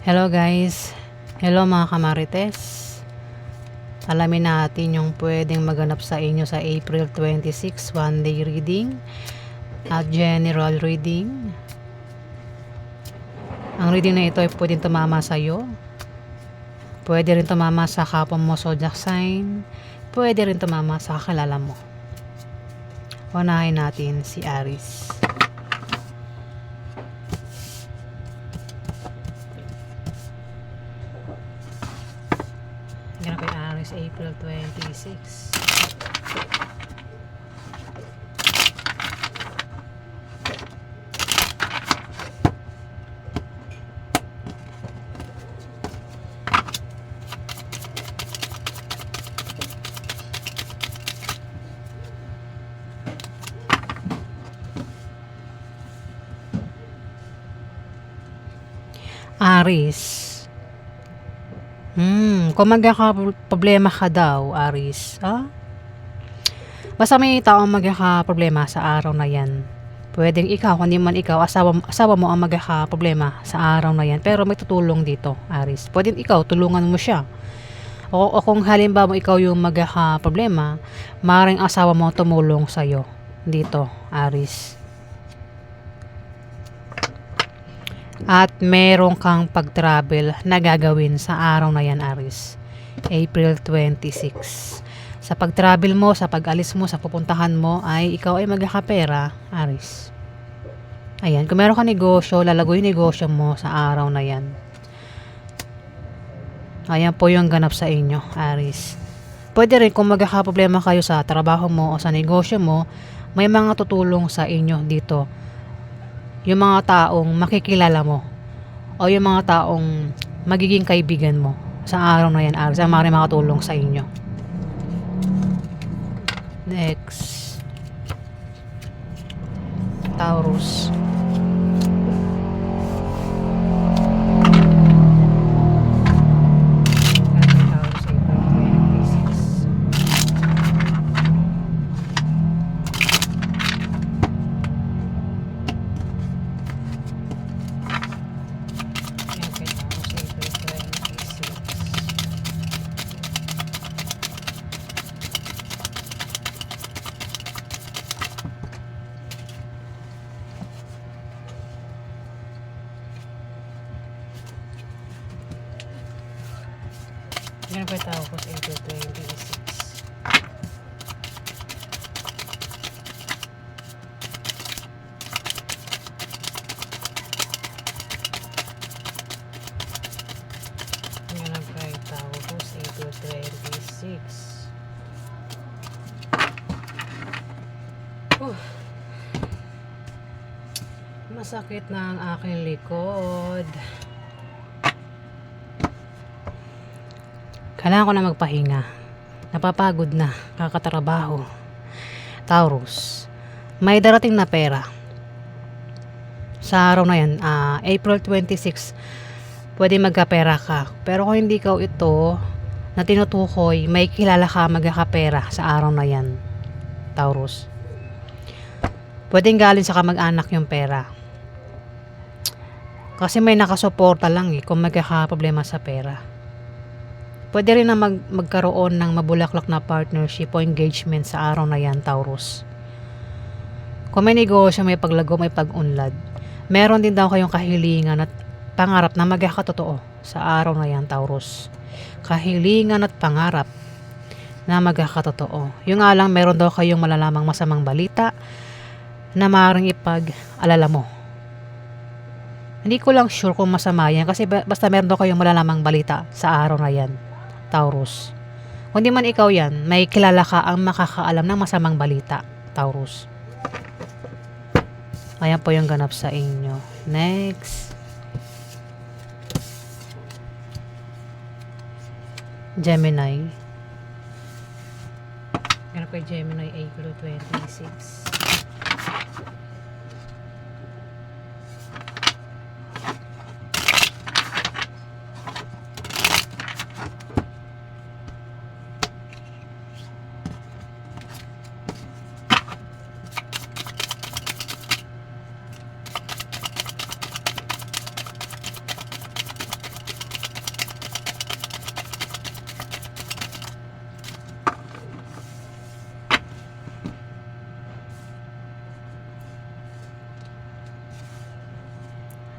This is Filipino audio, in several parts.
Hello guys, hello mga kamarites. Alamin natin yung pwedeng maganap sa inyo sa April 26, one day reading at general reading. Ang reading na ito ay pwedeng tumama sa iyo, pwede rin tumama sa kapwa mo zodiac sign, pwede rin tumama sa kakilala mo. Unahin natin si Aries. Yan kay Aries, April 26. Aries. Kung magkaka-problema ka daw, Aries, basta may taong magkaka-problema sa araw na yan. Pwedeng ikaw, kundi man ikaw, asawa mo ang magkaka-problema sa araw na yan. Pero may tutulong dito, Aries. Pwedeng ikaw, tulungan mo siya. O kung halimbawa ikaw yung magkaka-problema, maaaring asawa mo tumulong sa'yo dito, Aries. At meron kang pag-travel na gagawin sa araw na yan, Aries. April 26. Sa pag-travel mo, sa pag-alis mo, sa pupuntahan mo, ay ikaw ay magkakapera, Aries. Ayan, kung meron ka negosyo, lalago yung negosyo mo sa araw na yan. Ayan po yung ganap sa inyo, Aries. Pwede rin kung magkakaproblema kayo sa trabaho mo o sa negosyo mo, may mga tutulong sa inyo dito. Yung mga taong makikilala mo o yung mga taong magiging kaibigan mo sa araw na yan, Aries, ang maaaring makatulong sa inyo. Next, Taurus. Yan pa Taurus, April 26. Yan pa Taurus, April 26. Masakit na ang aking likod. Kailangan ko na magpahinga. Napapagod na, kakatrabaho. Taurus, may darating na pera. Sa araw na yan, April 26, pwede magkapera ka. Pero kung hindi ka ito na tinutukoy, may kilala ka magkakapera sa araw na yan, Taurus. Pwedeng galing sa kamag-anak yung pera. Kasi may nakasuporta lang kung magkakaproblema sa pera. Pwede rin na magkaroon ng mabulaklak na partnership o engagement sa araw na yan, Taurus. Kung may negosyo, may paglago, may pag-unlad, meron din daw kayong kahilingan at pangarap na magkakatotoo sa araw na yan, Taurus. Kahilingan at pangarap na magkakatotoo. Yung nga lang, meron daw kayong malalamang masamang balita na maaaring ipag-alala mo. Hindi ko lang sure kung masama yan kasi basta meron daw kayong malalamang balita sa araw na yan, Taurus. Kung di man ikaw yan, may kilala ka ang makakaalam ng masamang balita, Taurus. Ayan po yung ganap sa inyo. Next, Gemini. Ganap kay Gemini, April 26.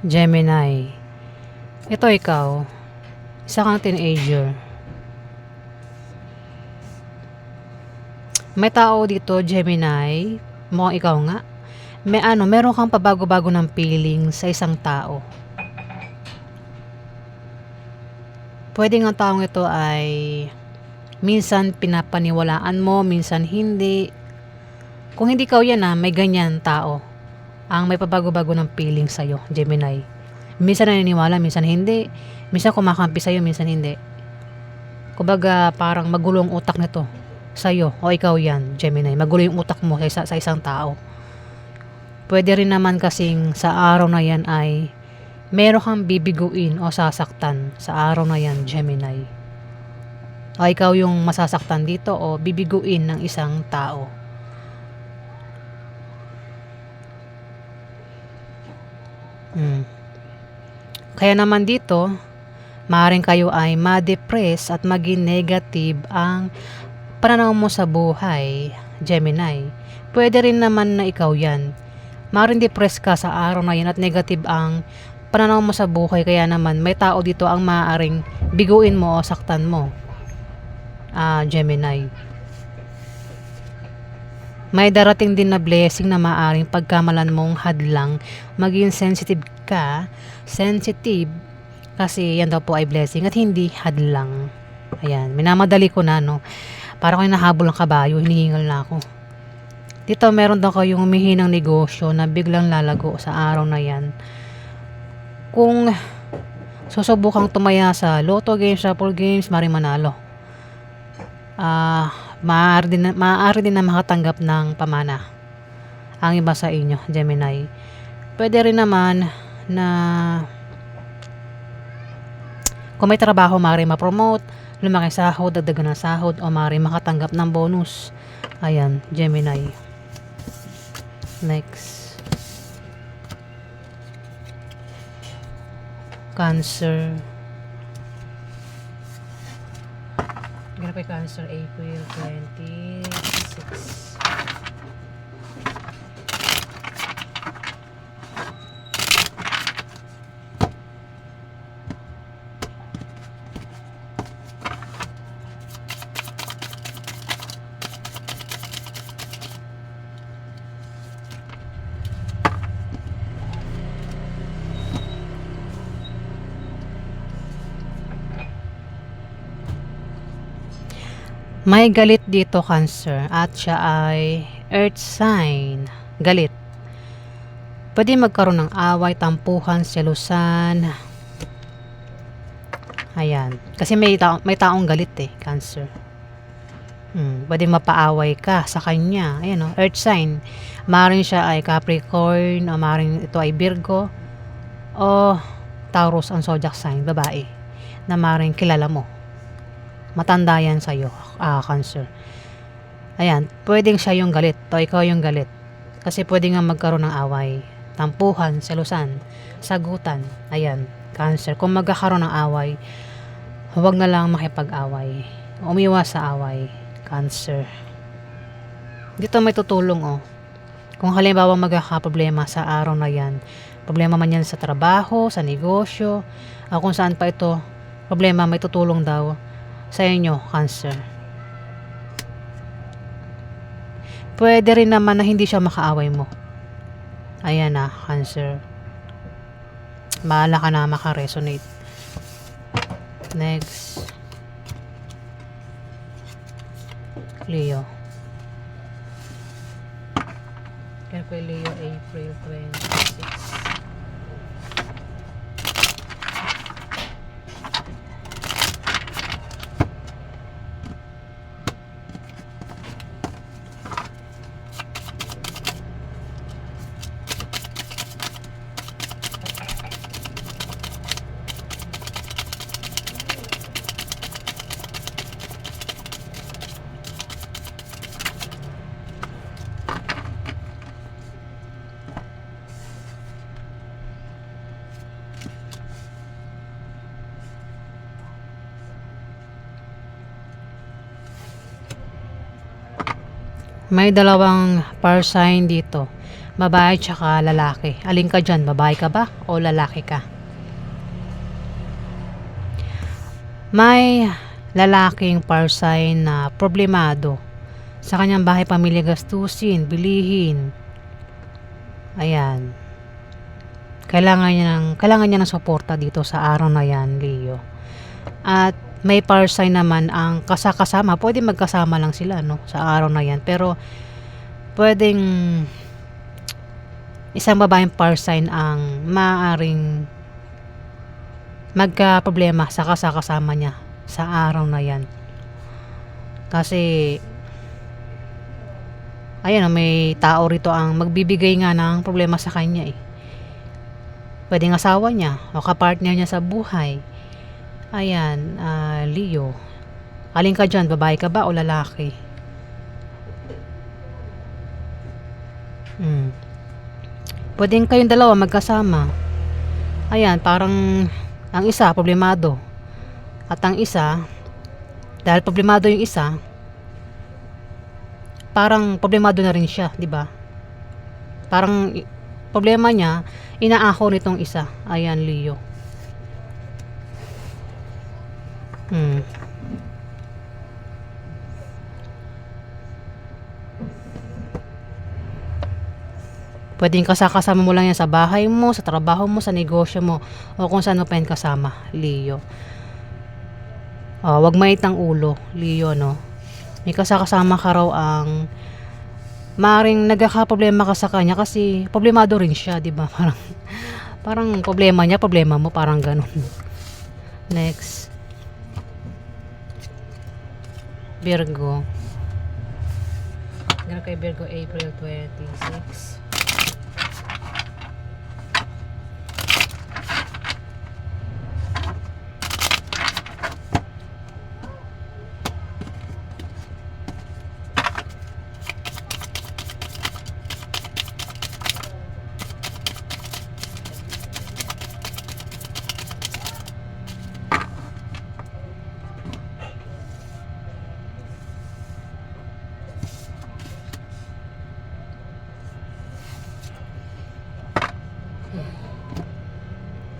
Gemini. Ito ikaw. Isa kang teenager. May tao dito, Gemini. Mukhang ikaw nga. Meron kang pabago-bago ng feeling sa isang tao. Pwede nga taong ito ay minsan pinapaniwalaan mo, minsan hindi. Kung hindi ikaw yan may ganyan tao. Ang may pabago-bago ng feeling sa'yo, Gemini. Minsan naniniwala, minsan hindi. Minsan kumakampi sa'yo, minsan hindi. Kumbaga parang magulo ang utak nito sa'yo. O ikaw yan, Gemini. Magulo yung utak mo sa isang tao. Pwede rin naman kasing sa araw na yan ay meron kang bibiguin o sasaktan sa araw na yan, Gemini. O ikaw yung masasaktan dito o bibiguin ng isang tao. Kaya naman dito, maaaring kayo ay ma-depress at maging negative ang pananaw mo sa buhay, Gemini. Pwede rin naman na ikaw yan. Maaaring depress ka sa araw na yan at negative ang pananaw mo sa buhay, kaya naman may tao dito ang maaaring biguin mo o saktan mo, Gemini. May darating din na blessing na maaaring pagkamalan mong hadlang, maging sensitive ka, kasi yan daw po ay blessing at hindi hadlang. Ayan, minamadali ko na para kayo nahabol ng kabayo, hinihingal na ako. Dito meron daw kayong humihinang negosyo na biglang lalago sa araw na yan. Kung susubukang tumaya sa Lotto games, Shuffle games, maaaring manalo. Maaari din na makatanggap ng pamana ang iba sa inyo, Gemini. Pwede rin naman na kung may trabaho, maaari ma-promote, lumaki sahod, dagdagan ng sahod, o maaari makatanggap ng bonus. Ayan, Gemini. Next, Cancer. Ganap kay Cancer, April 26. May galit dito, Cancer, at siya ay earth sign. Galit. Pwede magkaroon ng away, tampuhan, selusan. Ayan. Kasi may taong galit Cancer. Pwede mapaaway ka sa kanya. Ayan earth sign. Maaaring siya ay Capricorn, o maaaring ito ay Virgo, o Taurus ang zodiac sign, babae, na maaaring kilala mo. Matanda yan sa'yo, Cancer. Ayan, pwedeng siya yung galit o ikaw yung galit. Kasi pwede nga magkaroon ng away, tampuhan, selusan, sagutan. Ayan, Cancer. Kung magkakaroon ng away, huwag na lang makipag-away. Umiwas sa away, Cancer. Dito may tutulong Kung halimbawa magkakaproblema sa araw na yan, problema man yan sa trabaho, sa negosyo, o kung saan pa ito problema, may tutulong daw sa inyo, Cancer. Pwede rin naman na hindi siya makaaway mo. Ayan Cancer. Bahala ka na makaresonate. Next, Leo. Kaya po Leo, April 26. May dalawang fire sign dito. babae tsaka lalaki. Alin ka dyan? Babae ka ba o lalaki ka? May lalaking fire sign na problemado sa kanyang bahay, pamilya, gastusin, bilihin. Ayan. Kailangan niya ng suporta dito sa araw na yan, Leo. At may fire sign naman ang kasama. Pwede magkasama lang sila, no, sa araw na yan. Pero pwedeng isang babaeng fire sign ang maaaring magka-problema sa kasama niya sa araw na yan. Kasi ayan, may tao rito ang magbibigay nga ng problema sa kanya eh. Pwedeng asawa niya o kapartner niya sa buhay. Ayan, Leo. Alin ka dyan? Babae ka ba o lalaki? Pwedeng kayong dalawa magkasama. Ayan, parang ang isa problemado. At ang isa, dahil problemado yung isa, parang problemado na rin siya, di ba? Parang problema niya, inaako nitong isa. Ayan, Leo. Pwedeng kasama mo lang yan sa bahay mo, sa trabaho mo, sa negosyo mo, o kung saan mo pa yan kasama, Leo. Wag mait ang ulo, Leo, no? May kasama ka raw ang maring nagkakaproblema ka sa kanya kasi problemado rin siya, di ba? Parang problema niya, problema mo, parang ganun. Next. Virgo. Ganun kay Virgo, April 26.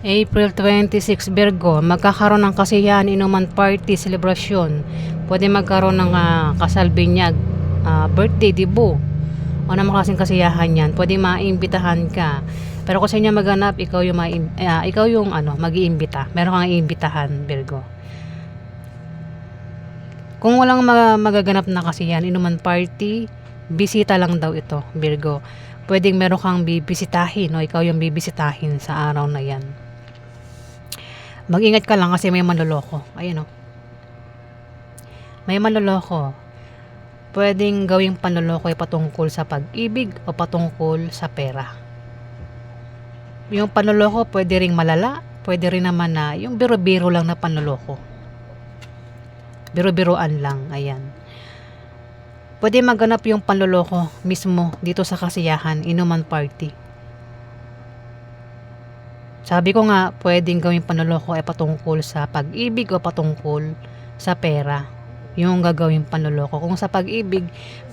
April 26, Virgo, magkakaroon ng kasiyahan, inuman, party, celebration. Pwede magkaroon ng kasal, binyag, birthday, dibo. O naman kasing kasiyahan yan. Pwede maimbitahan ka. Pero kung sa inyo maganap, ikaw yung mag-iimbita. Meron kang iimbitahan, Virgo. Kung walang magaganap na kasiyahan, inuman, party, bisita lang daw ito, Virgo. Pwedeng meron kang bibisitahin o ikaw yung bibisitahin sa araw na yan. Mag-ingat ka lang kasi may manloloko. Ayan o. May manloloko. Pwedeng gawing panloloko ay patungkol sa pag-ibig o patungkol sa pera. Yung panloloko pwede ring malala. Pwede rin naman na yung biro-biro lang na panloloko. Biro-biroan lang. Ayan. Pwede maganap yung panloloko mismo dito sa kasiyahan, inuman, party. Sabi ko nga, pwedeng gawing panloloko ay patungkol sa pag-ibig o patungkol sa pera. Yung gagawing panloloko. Kung sa pag-ibig,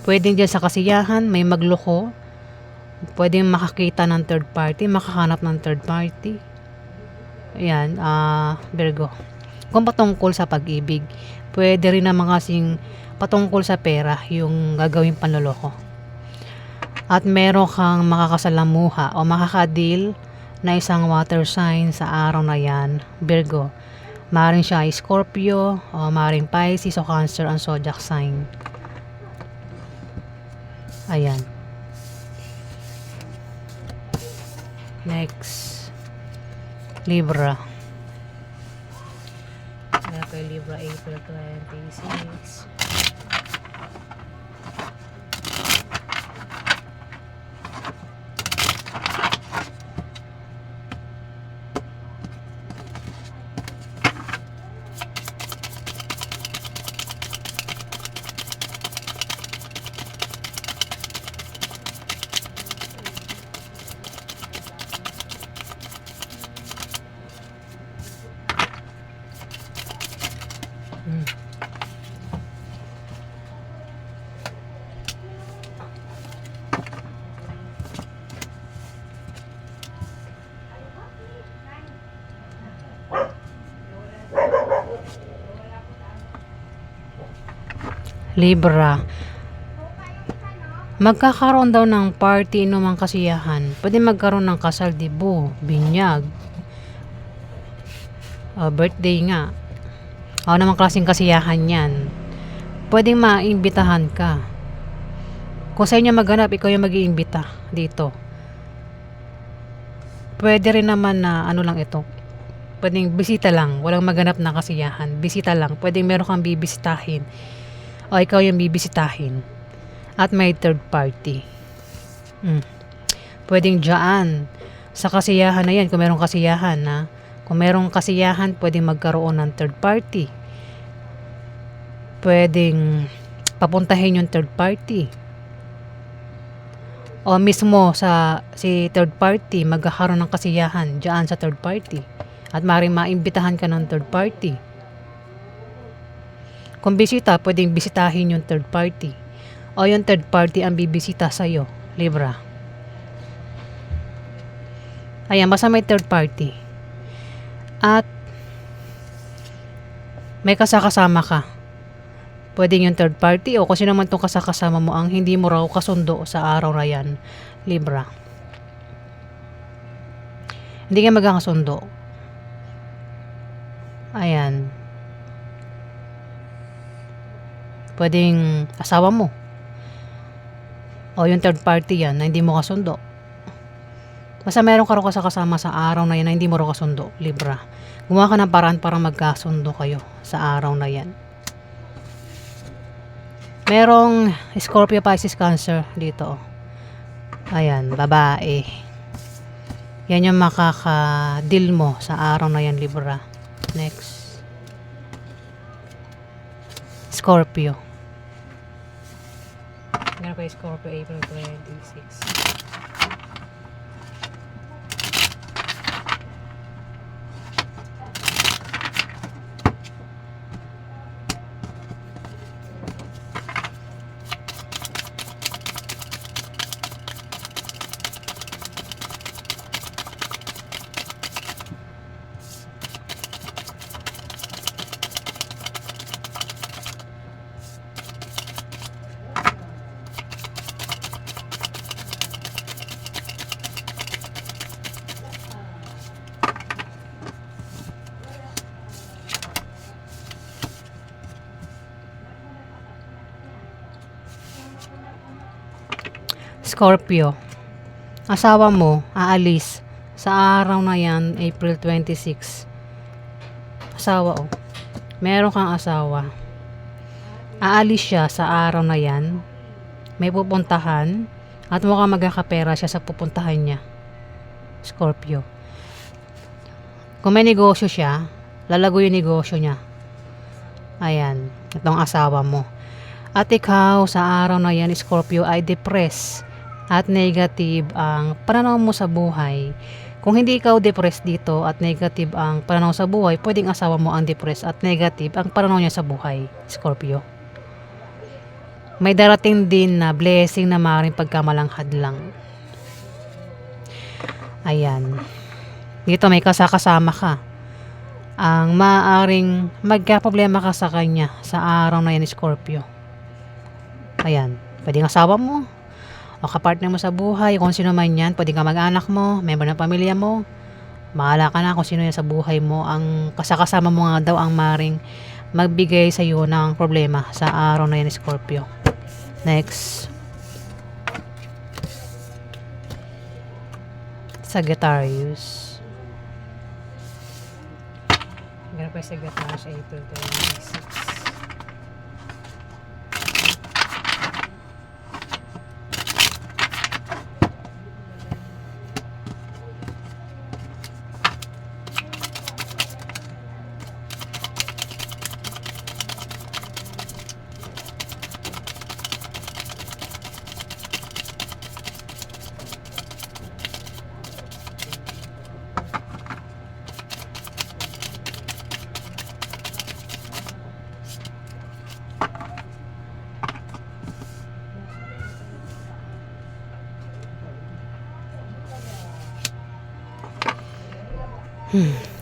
pwedeng dyan sa kasiyahan, may magloko. Pwedeng makakita ng third party, makahanap ng third party. Ayan, Virgo. Kung patungkol sa pag-ibig, pwede rin naman kasing patungkol sa pera, yung gagawing panloloko. At meron kang makakasalamuha o makakadeal na isang water sign sa araw na yan, Virgo. Maring siya ay Scorpio o maring Pisces o Cancer ang zodiac sign. Ayan. Next. Libra. Kaya kay Libra, April 26. Libra, magkakaroon daw ng party inumang kasiyahan. Pwede magkaroon ng kasal, dibu, binyag, birthday nga. O namang klaseng kasiyahan yan. Pwedeng maimbitahan ka. Kung sa inyo maghanap, ikaw yung mag-iimbita dito. Pwede rin naman na ano lang ito. Pwedeng bisita lang. Walang maganap na kasiyahan. Bisita lang. Pwedeng meron kang bibisitahin. O ikaw yung bibisitahin. At may third party. Pwedeng dyan. Sa kasiyahan na yan. Kung merong kasiyahan na. Kung merong kasiyahan, pwedeng magkaroon ng third party. Pwedeng papuntahin yung third party. O mismo si third party magkakaroon ng kasiyahan dyan sa third party. At maaaring maimbitahan ka ng third party. Kung bisita, pwedeng bisitahin yung third party. O yung third party ang bibisita sa'yo, Libra. Ayan, basta may third party. At may kasakasama ka. Pwedeng yung third party o kasi naman itong kasakasama mo ang hindi mo raw kasundo sa araw na yan, Libra. Hindi ka magkakasundo. Ayan. Pwedeng asawa mo. O yung third party yan na hindi mo kasundo. Basta meron ka raw kasakasama sa araw na yan na hindi mo raw kasundo, Libra. Gumawa ka ng paraan para magkasundo kayo sa araw na yan. Merong Scorpio, Pisces, Cancer dito. Ayan, babae. Yan yung makaka-deal mo sa araw na yan, Libra. Next. Scorpio. Meron pa yung Scorpio, April 26. Scorpio, asawa mo aalis sa araw na yan, April 26. Asawa meron kang asawa. Aalis siya sa araw na yan. May pupuntahan at mukhang magkakapera siya sa pupuntahan niya. Scorpio. Kung may negosyo siya, lalago yung negosyo niya. Ayan, itong asawa mo. At ikaw sa araw na yan, Scorpio, ay depressed at negative ang pananaw mo sa buhay. Kung hindi ikaw depressed dito at negative ang pananaw sa buhay, pwedeng asawa mo ang depressed at negative ang pananaw niya sa buhay, Scorpio. May darating din na blessing na maaaring pagkamalanghad lang. Ayan. Dito may kasakasama ka. Ang maaaring magkaproblema ka sa kanya sa araw na yan, Scorpio. Ayan. Pwedeng asawa mo o kapartner mo sa buhay, kung sino man yan, pwedeng ka mag-anak mo, member ng pamilya mo, bahala ka na kung sino yan sa buhay mo. Ang kasakasama mo nga daw ang maring magbigay sa iyo ng problema sa araw na yan, Scorpio. Next. Sagittarius. Ganun pa yung Sagittarius, April 26.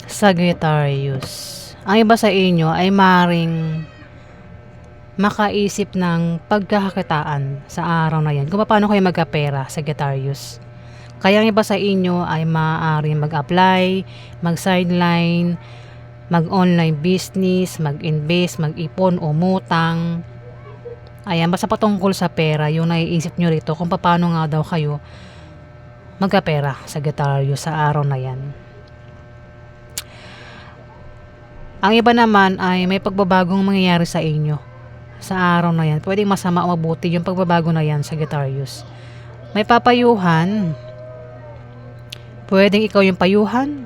Sagittarius. Ang iba sa inyo ay maring makaisip ng pagkakakitaan sa araw na yan kung paano kayo magkapera, Sagittarius. Kaya ang iba sa inyo ay maaaring mag-apply, mag-sideline, mag-online business, mag-invest, mag-ipon, umutang. Ayan, basta patungkol sa pera, yung naiisip nyo rito kung paano nga daw kayo magkapera, Sagittarius, sa araw na yan. Ang iba naman ay may pagbabagong mangyayari sa inyo sa araw na yan. Pwedeng masama o mabuti yung pagbabago na yan, Sagittarius. May papayuhan. Pwedeng ikaw yung payuhan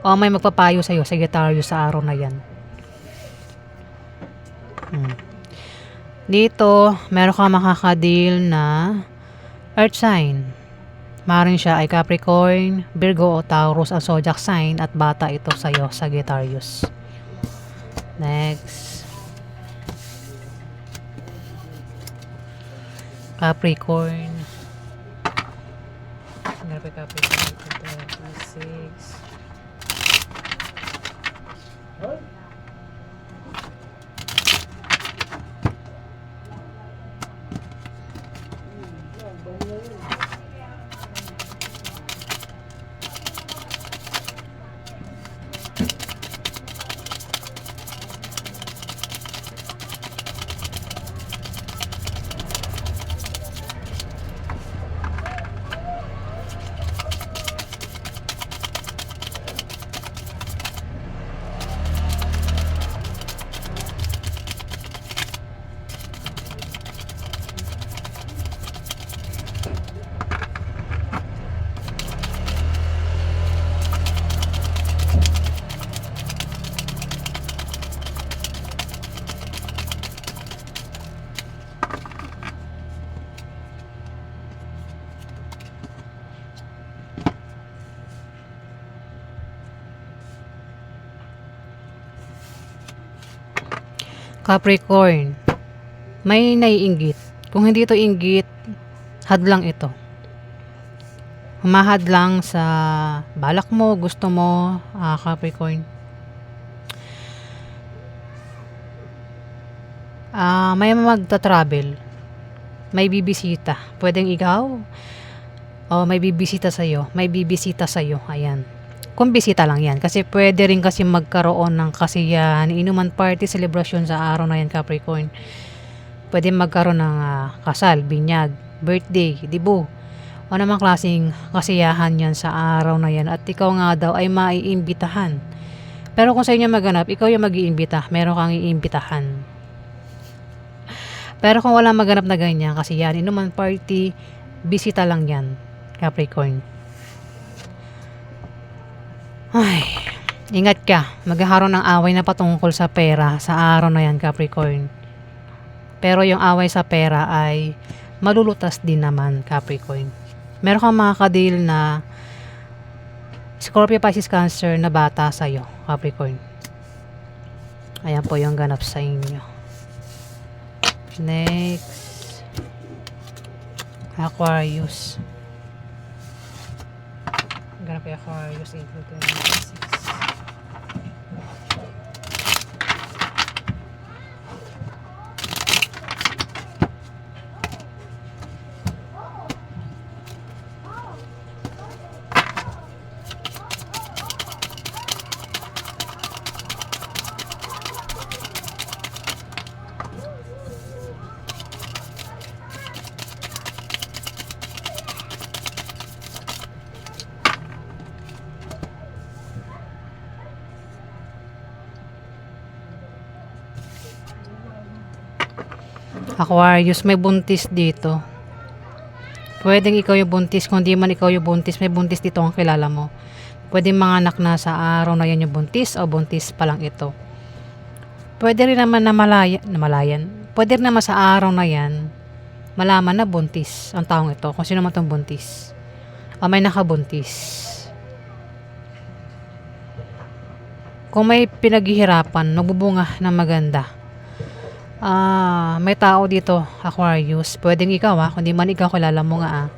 o may magpapayo sa'yo, Sagittarius, sa araw na yan. Dito, meron kang makakadil na earth sign. Maaaring siya ay Capricorn, Virgo o Taurus ang zodiac sign at bata ito sa'yo, Sagittarius. Next. Capricorn. Capricorn 26. Capricorn, may naiinggit. Kung hindi ito inggit, hadlang ito. Humahadlang sa balak mo, gusto mo, Capricorn. May magta-travel. May bibisita. Pwedeng ikaw o may bibisita sa'yo. May bibisita sa'yo. Ayan. Kung bisita lang yan. Kasi pwede rin kasi magkaroon ng kasiyahan, inuman party, celebration sa araw na yan, Capricorn. Pwede magkaroon ng kasal, binyag, birthday, dibu. O namang klaseng kasiyahan yan sa araw na yan. At ikaw nga daw ay maiimbitahan. Pero kung sa inyo maganap, ikaw yung mag-iimbita. Meron kang iimbitahan. Pero kung wala maganap na ganyan, kasiyahan, inuman party, bisita lang yan, Capricorn. Ay, ingat ka. Magkakaroon ng away na patungkol sa pera sa araw na yan, Capricorn. Pero yung away sa pera ay malulutas din naman, Capricorn. Meron kang makakadil na Scorpio, Pisces, Cancer na bata sa'yo, Capricorn. Ayan po yung ganap sa inyo. Next. Aquarius. Ganap yung Aquarius, April 26. Aquarius, may buntis dito. Pwedeng ikaw yung buntis. Kung di man ikaw yung buntis, may buntis dito ang kilala mo. Pwedeng mga anak na sa araw na yan yung buntis o buntis pa lang ito. Pwede rin naman na malayan. Pwede rin naman sa araw na yan malaman na buntis ang taong ito. Kung sino man itong buntis. O may nakabuntis. Kung may pinaghihirapan, magbubunga na maganda. May tao dito, Aquarius. Pwedeng ikaw kung di man ikaw, kilala mo nga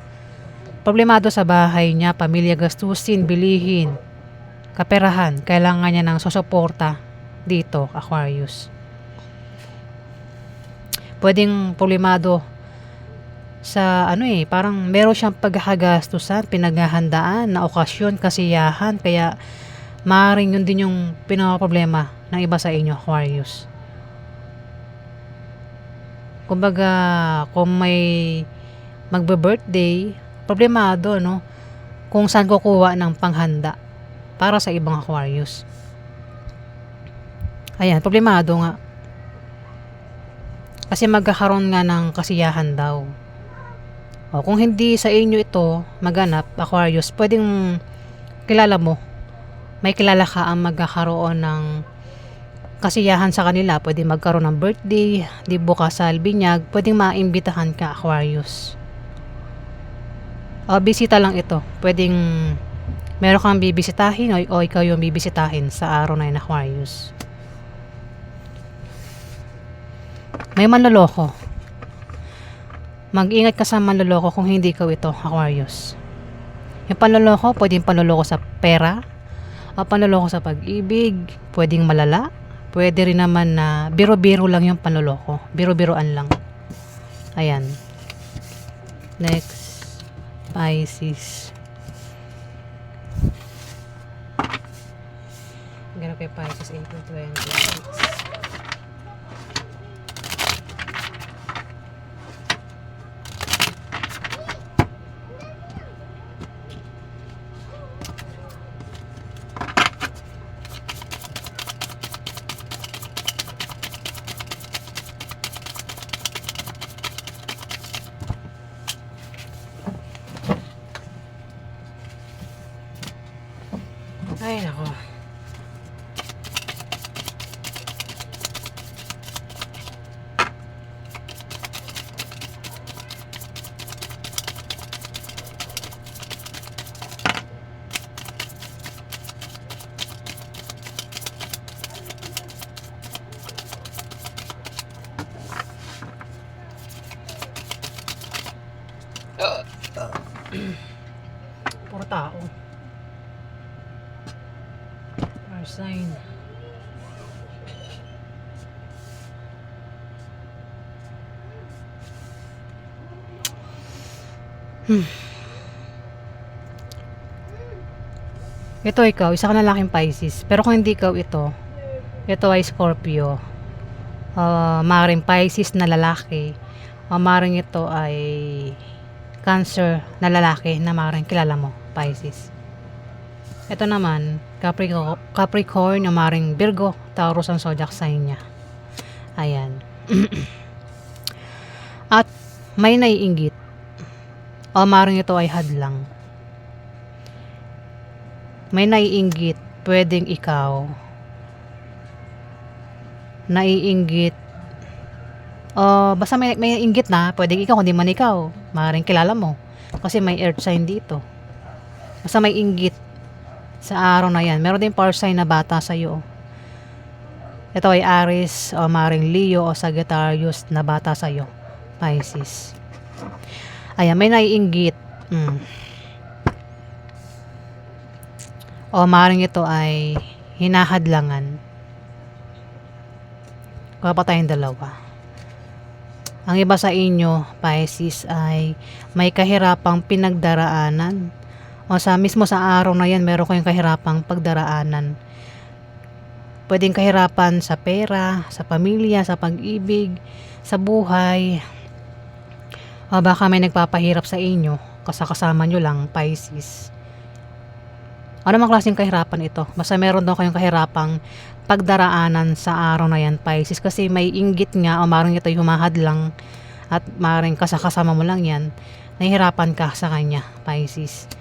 Problemado sa bahay niya, pamilya, gastusin, bilihin, kaperahan. Kailangan niya ng susuporta dito, Aquarius. Pwedeng problemado sa ano parang meron siyang paghahagastusan, pinaghahandaan na okasyon, kasiyahan, kaya maaaring yun din yung pinaka-problema ng iba sa inyo, Aquarius. Kumbaga, kung may magbe-birthday, problemado, no? Kung saan kukuha ng panghanda para sa ibang Aquarius. Ayan, problemado nga. Kasi magkakaroon nga ng kasiyahan daw. O, kung hindi sa inyo ito maganap, Aquarius, pwedeng kilala mo. May kilala ka ang magkakaroon ng kasiyahan sa kanila. Pwedeng magkaroon ng birthday, dibo kasal, binyag. Pwedeng maimbitahan ka, Aquarius. O, bisita lang ito. Pwedeng meron kang bibisitahin o ikaw yung bibisitahin sa araw na yun, Aquarius. May manloloko. Mag-ingat ka sa manloloko kung hindi ikaw ito, Aquarius. Yung panloloko, pwedeng panloloko sa pera, o panloloko sa pag-ibig, pwedeng malala, pwede rin naman na biro-biro lang yung panloloko. Biro-biroan lang. Ayan. Next, Pisces. Ganun kay Pisces, April 26. Ay, nako. Puro tao. Sign. Ito ikaw, isa ka na lalaking Pisces. Pero kung hindi ikaw ito ay Scorpio. Maaaring Pisces na lalaki. Maaaring ito ay Cancer na lalaki na maaaring kilala mo, Pisces. Ito naman, Capricorn, na maaaring Virgo, Taurus ang zodiac sign niya. Ayan. At may naiinggit. O maaaring ito ay hadlang. May naiinggit, pwedeng ikaw. Naiinggit. Basta may inggit na, pwedeng ikaw, kundi man ikaw. Maaaring kilala mo. Kasi may earth sign dito. Basta may inggit sa araw na yan. Meron din fire sign na bata sa'yo. Ito ay Aries, o maaaring Leo o Sagittarius na bata sa'yo, Pisces. Ayan, may naiinggit. O maaaring ito ay hinahadlangan. Kaya pa tayong dalawa. Ang iba sa inyo, Pisces, ay may kahirapang pinagdaraanan. O mismo sa araw na yan, meron kayong kahirapang pagdaraanan. Pwedeng kahirapan sa pera, sa pamilya, sa pag-ibig, sa buhay. O baka may nagpapahirap sa inyo, kasama nyo lang, Pisces. Ano mang klaseng kahirapan ito? Basta meron daw kayong kahirapang pagdaraanan sa araw na yan, Pisces. Kasi may inggit nga, o maaaring ito yung humahadlang at maaaring kasama mo lang yan, nahihirapan ka sa kanya, Pisces.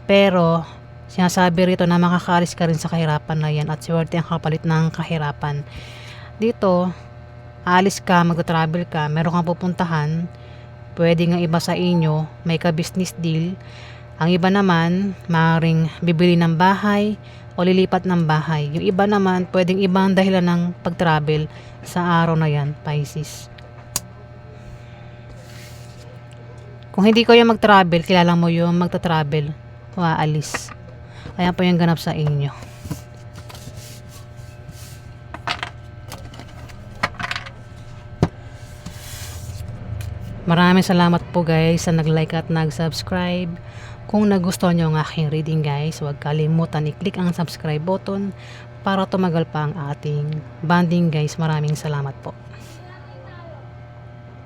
Pero sinasabi rito na makakaalis ka rin sa kahirapan na yan at swerte ang kapalit ng kahirapan. Dito, aalis ka, mag-travel ka, meron kang pupuntahan, pwede nga iba sa inyo, may ka-business deal. Ang iba naman, maaaring bibili ng bahay o lilipat ng bahay. Yung iba naman, pwedeng ibang dahilan ng pag-travel sa araw na yan, Pisces. Kung hindi ko yung mag-travel, kilala mo yung magta-travel o aalis. Ayan po yung ganap sa inyo. Maraming salamat po guys sa nag-like at nag-subscribe. Kung nagustuhan nyo ang aking reading guys, huwag kalimutan i-click ang subscribe button para tumagal pa ang ating bonding guys. Maraming salamat po.